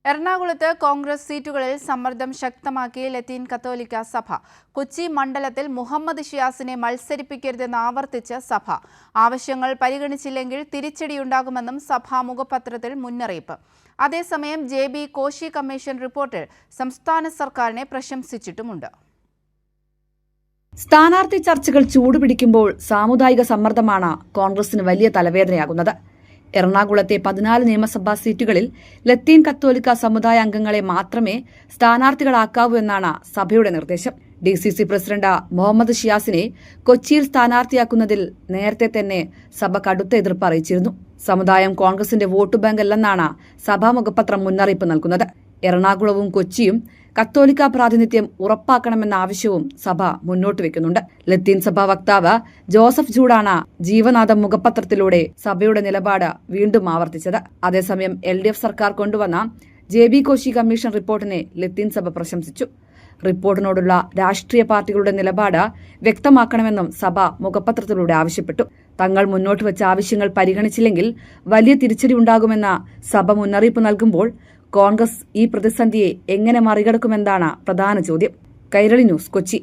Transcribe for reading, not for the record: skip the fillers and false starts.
എറണാകുളത്ത് കോൺഗ്രസ് സീറ്റുകളിൽ സമ്മർദ്ദം ശക്തമാക്കി ലത്തീൻ കത്തോലിക്ക സഭ. കൊച്ചി മണ്ഡലത്തിൽ മുഹമ്മദ് ഷിയാസിനെ മത്സരിപ്പിക്കരുതെന്ന് ആവർത്തിച്ച് സഭ. ആവശ്യങ്ങൾ പരിഗണിച്ചില്ലെങ്കിൽ തിരിച്ചടിയുണ്ടാകുമെന്നും സഭാ മുഖപത്രത്തിൽ മുന്നറിയിപ്പ്. അതേസമയം JB കോശി കമ്മീഷൻ റിപ്പോർട്ടിൽ സംസ്ഥാന സർക്കാരിനെ പ്രശംസിച്ചിട്ടുമുണ്ട്. സ്ഥാനാർത്ഥി ചർച്ചകൾ ചൂടുപിടിക്കുമ്പോൾ സാമുദായിക സമ്മർദ്ദമാണ് കോൺഗ്രസിന് വലിയ തലവേദനയാകുന്നത്. എറണാകുളത്തെ 14 നിയമസഭാ സീറ്റുകളിൽ ലത്തീൻ കത്തോലിക്ക സമുദായ അംഗങ്ങളെ മാത്രമേ സ്ഥാനാർത്ഥികളാക്കാവൂ എന്നാണ് സഭയുടെ നിർദ്ദേശം. DCC പ്രസിഡന്റ് മുഹമ്മദ് ഷിയാസിനെ കൊച്ചിയിൽ സ്ഥാനാർത്ഥിയാക്കുന്നതിൽ നേരത്തെ തന്നെ സഭ കടുത്ത എതിർപ്പ് അറിയിച്ചിരുന്നു. സമുദായം കോൺഗ്രസിന്റെ വോട്ട് ബാങ്ക് അല്ലെന്നാണ് സഭാ മുഖപത്രം മുന്നറിയിപ്പ് നൽകുന്നത്. എറണാകുളവും കൊച്ചിയും കത്തോലിക്ക പ്രാതിനിധ്യം ഉറപ്പാക്കണമെന്ന ആവശ്യവും സഭ മുന്നോട്ട് വെക്കുന്നുണ്ട്. ലത്തീൻ സഭാ വക്താവ് ജോസഫ് ജൂഡാണ് ജീവനാഥം മുഖപത്രത്തിലൂടെ സഭയുടെ നിലപാട് വീണ്ടും ആവർത്തിച്ചത്. അതേസമയം LDF സർക്കാർ കൊണ്ടുവന്ന JB കോശി കമ്മീഷൻ റിപ്പോർട്ടിനെ ലത്തീൻ സഭ പ്രശംസിച്ചു. റിപ്പോർട്ടിനോടുള്ള രാഷ്ട്രീയ പാർട്ടികളുടെ നിലപാട് വ്യക്തമാക്കണമെന്നും സഭ മുഖപത്രത്തിലൂടെ ആവശ്യപ്പെട്ടു. തങ്ങൾ മുന്നോട്ട് വെച്ച ആവശ്യങ്ങൾ പരിഗണിച്ചില്ലെങ്കിൽ വലിയ തിരിച്ചടി ഉണ്ടാകുമെന്ന സഭ മുന്നറിയിപ്പ് നൽകുമ്പോൾ കോൺഗ്രസ് ഈ പ്രതിസന്ധിയെ എങ്ങനെ മറികടക്കുമെന്നാണ് പ്രധാന ചോദ്യം. കൈരളി ന്യൂസ്, കൊച്ചി.